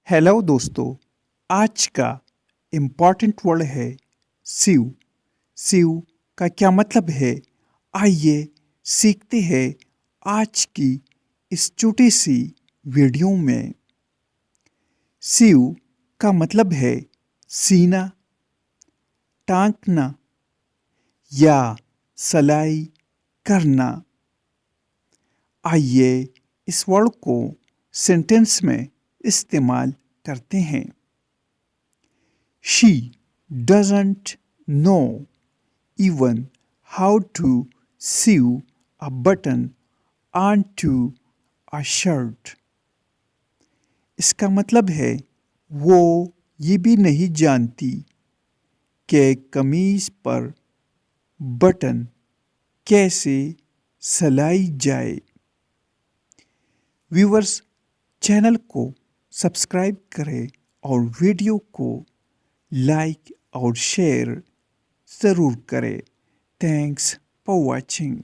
Hello दोस्तों। आज का इम्पॉर्टेंट वर्ड है सीव। सीव का क्या मतलब है? आइए सीखते हैं आज की इस छोटी सी वीडियो में। सीव का मतलब है सीना, टांकना या सलाई करना। आइए इस वर्ड को सेंटेंस में इस्तेमाल करते हैं। She doesn't know even how to sew a button onto a shirt. इसका मतलब है वो ये भी नहीं जानती कि कमीज पर बटन कैसे सिलाई जाए। व्यूअर्स, चैनल को सब्सक्राइब करें और वीडियो को लाइक और शेयर ज़रूर करें। Thanks for watching.